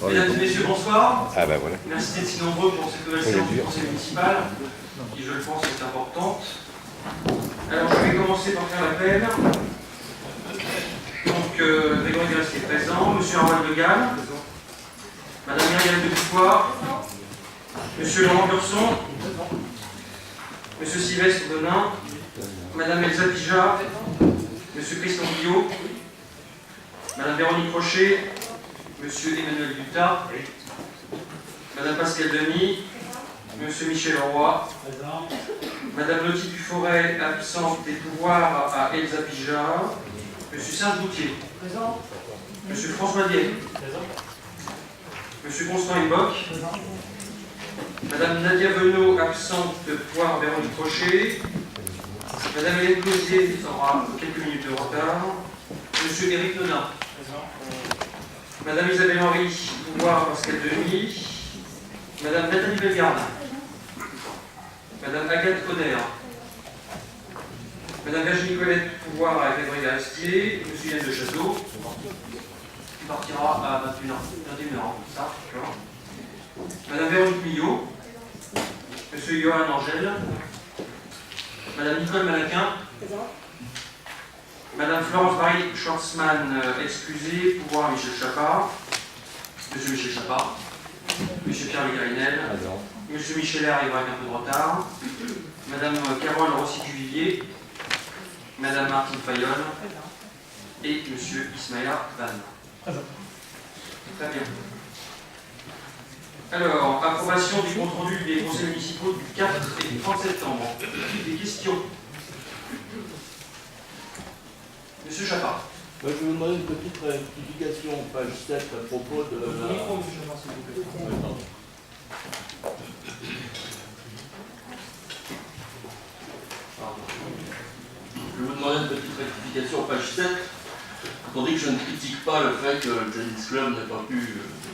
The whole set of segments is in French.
Mesdames et messieurs, bonsoir. Ah ben voilà. Merci d'être si nombreux pour cette nouvelle séance du conseil municipal, qui je le pense est importante. Alors je vais commencer par faire l'appel. Donc Grégory Gallas est présent, Monsieur Arwald de Galles, Madame Myriam de Poupoir, Monsieur Laurent Burson, Monsieur Sylvestre Benin, Madame Elsa Pijat, Monsieur Christian Guillot, Madame Véronique Rocher, Monsieur Emmanuel Dutard, Madame Pascale Denis, Monsieur Michel Leroy, Madame Lottie Duforêt, absente des pouvoirs à Elsa Pijat, Monsieur Serge Boutier, Monsieur François Dier, Monsieur Constant Imboc, Madame Nadia Venot, absente de pouvoir à Véronique Rocher, Madame Hélène Cosier aura quelques minutes de retard, Monsieur Éric Nonin, Madame Isabelle Henry, pouvoir à Pascal Denis, Madame Nathalie Bellegarde, Madame Agathe Conner, Madame Virginie Colette, pouvoir à Grégory Astier, Monsieur Yann de Château, qui partira à 21h, ça, d'accord. Madame Véronique Millot, Monsieur Johan Angèle, Madame Nicole Malaquin, Madame Florence Barry Schwartzmann, excusée, pouvoir à Michel Chapard, Monsieur Michel Chapard, Monsieur Pierre Legrinel, Monsieur Michel arrivera avec un peu de retard, Madame Carole Rossi-Duvillier, Madame Martine Fayol et Monsieur Ismaïla Van. Très bien. Alors, approbation du compte-rendu des conseils municipaux du 4 et du 30 septembre. Des questions? Monsieur Chapard. Je vais vous demander une petite rectification, page 7, à propos de la... Je vais vous demander une petite rectification, page 7. On dit que je ne critique pas le fait que le Tennis Club n'ait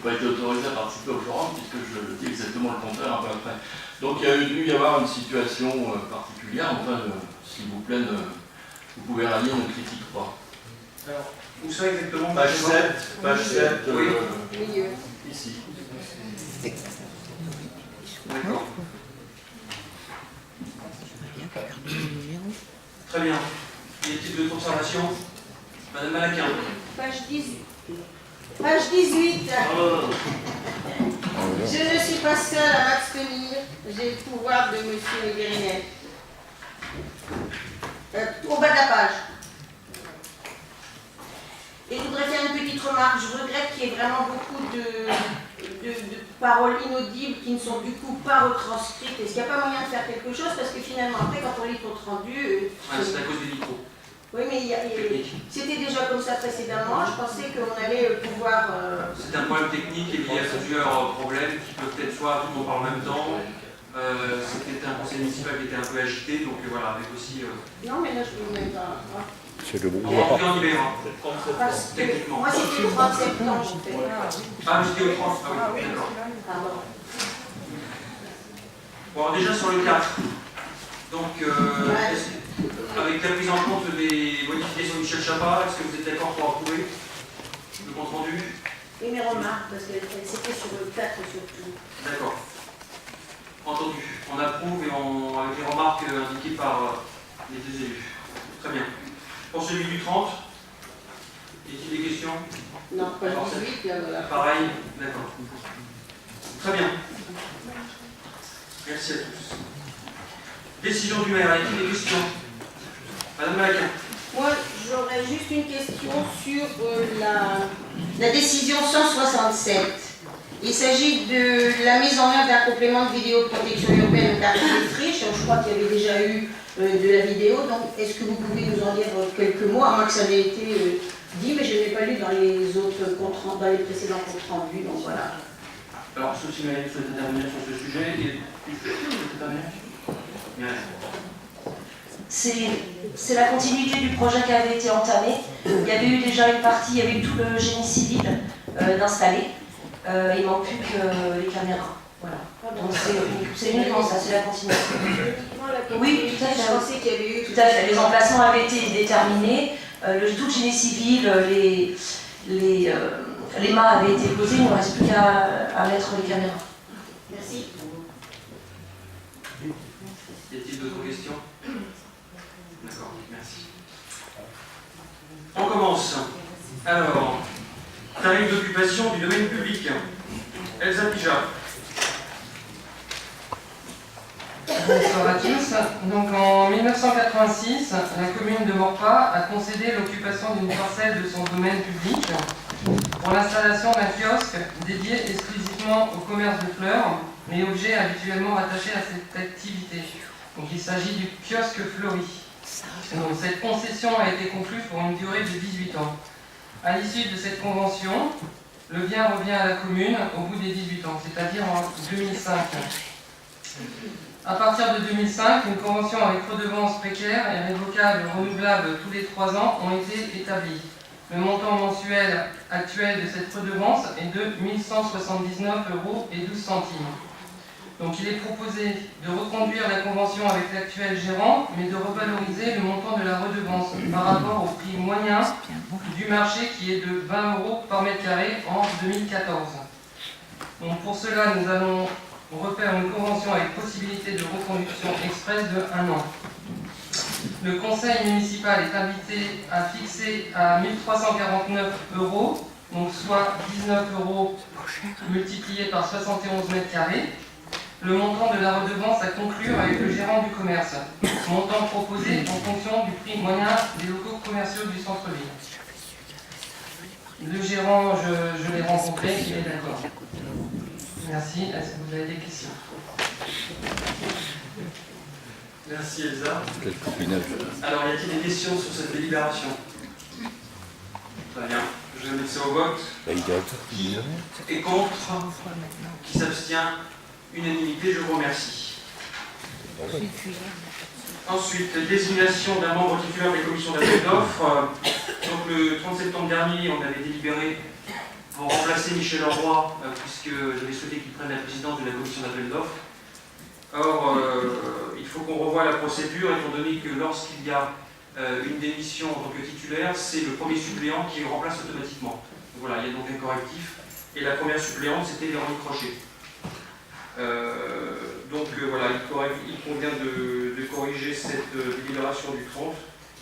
pas été autorisé à participer au forum, puisque je dis exactement le contraire un peu après. Donc il y a dû y avoir une situation particulière, enfin, s'il vous plaît, vous pouvez rallier, ne critique pas. Alors, où ça exactement? Page 7, oui. Ici. D'accord. Très bien. Y a-t-il d'autres observations? Madame Malaquin. Page 18. Page 18. Je ne suis pas seule à m'abstenir. J'ai le pouvoir de Monsieur Guérinel. Au bas de la page. Et je voudrais faire une petite remarque. Je regrette qu'il y ait vraiment beaucoup de paroles inaudibles qui ne sont du coup pas retranscrites. Est-ce qu'il n'y a pas moyen de faire quelque chose? Parce que finalement, après, quand on lit le compte rendu... c'est à cause des micros. Oui, mais c'était déjà comme ça précédemment. Je pensais qu'on allait pouvoir... C'est un problème technique et il y a plusieurs problèmes qui peuvent être soit tout le monde parle en même temps. C'était un conseil municipal qui était un peu agité, donc voilà, avec aussi... Non, mais là, je ne veux même pas... C'est le bon. On va rentrer en hiver, Parce que techniquement. moi, c'était le 30 septembre, en fait. Ah, j'étais au 30, ah oui, d'accord. Pardon. Bon, alors déjà sur le 4, donc avec la prise en compte des modifications de Michel Chapard, est-ce que vous êtes d'accord pour approuver le compte rendu? Et mes remarques, parce que c'était sur le 4 surtout. D'accord. Entendu. On approuve et avec les remarques indiquées par les deux élus. Très bien. Pour celui du 30, y a-t-il des questions? Non, pas 18, voilà. Pareil, d'accord. Très bien. Merci à tous. Décision du maire, y a-t-il des questions? Madame Malaquin. Moi, j'aurais juste une question sur la décision 167. Il s'agit de la mise en œuvre d'un complément de vidéoprotection urbaine au quartier des Friches. Je crois qu'il y avait déjà eu de la vidéo, donc est-ce que vous pouvez nous en dire quelques mots, à moins que ça n'ait été dit, mais je ne l'ai pas lu dans les autres dans les précédents comptes rendus, donc voilà. Alors, ceci m'a souhaité intervenir sur ce sujet. C'est la continuité du projet qui avait été entamé. Il y avait eu déjà une partie, il y avait eu tout le génie civil d'installer. Il manque plus que les caméras. Voilà. Donc c'est uniquement ça, c'est la continuation. Oui, tout à fait. Je pensais qu'il y avait eu... Tout à fait. Les emplacements avaient été déterminés. Tout le génie civil, les mâts avaient été posés, il ne reste plus qu'à mettre les caméras. Merci. Y a-t-il d'autres questions? D'accord, merci. On commence. Alors, tarif d'occupation du domaine public. Elsa Pija. Bonsoir à tous. Donc en 1986, la commune de Maurepas a concédé l'occupation d'une parcelle de son domaine public pour l'installation d'un kiosque dédié exclusivement au commerce de fleurs, mais objet habituellement rattaché à cette activité. Donc il s'agit du kiosque fleuri. Donc, cette concession a été conclue pour une durée de 18 ans. À l'issue de cette convention, le bien revient à la commune au bout des 18 ans, c'est-à-dire en 2005. À partir de 2005, une convention avec redevance précaire et révocable renouvelable tous les 3 ans ont été établies. Le montant mensuel actuel de cette redevance est de 1 179,12 €. Donc il est proposé de reconduire la convention avec l'actuel gérant, mais de revaloriser le montant de la redevance par rapport au prix moyen du marché qui est de 20 € par mètre carré en 2014. Donc pour cela, nous allons refaire une convention avec possibilité de reconduction express de 1 an. Le conseil municipal est invité à fixer à 1 349 €, donc soit 19 € multiplié par 71 mètres carrés, le montant de la redevance à conclure avec le gérant du commerce, montant proposé en fonction du prix moyen des locaux commerciaux du centre-ville. Le gérant, je l'ai rencontré, il est d'accord. Merci. Est-ce que vous avez des questions? Merci Elsa. Alors, y a-t-il des questions sur cette délibération? Très bien. Je vais mettre ça au vote. Et contre? Qui s'abstient? Unanimité, je vous remercie. Ensuite, désignation d'un membre titulaire des commissions d'appel d'offres. Donc le 30 septembre dernier, on avait délibéré pour remplacer Michel Leroy, puisque j'avais souhaité qu'il prenne la présidence de la commission d'appel d'offres. Or, il faut qu'on revoie la procédure, étant donné que lorsqu'il y a une démission en tant que titulaire, c'est le premier suppléant qui le remplace automatiquement. Donc, voilà, il y a donc un correctif. Et la première suppléante, c'était Véronique Crochet. Voilà, il convient de corriger cette délibération du 30.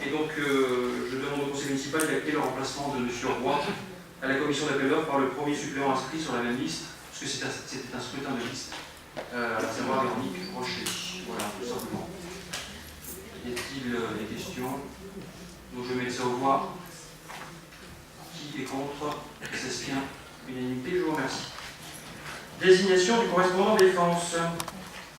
Et donc, je demande au conseil municipal d'acter le remplacement de M. Roy à la commission d'appel d'offres par le premier suppléant inscrit sur la même liste, parce que c'était un scrutin de liste, à savoir Véronique Crochet. Voilà, tout simplement. Y a-t-il des questions? Donc, je vais mettre ça au voix. Qui est contre? Qui s'abstient? Unanimité, je vous remercie. Désignation du correspondant défense.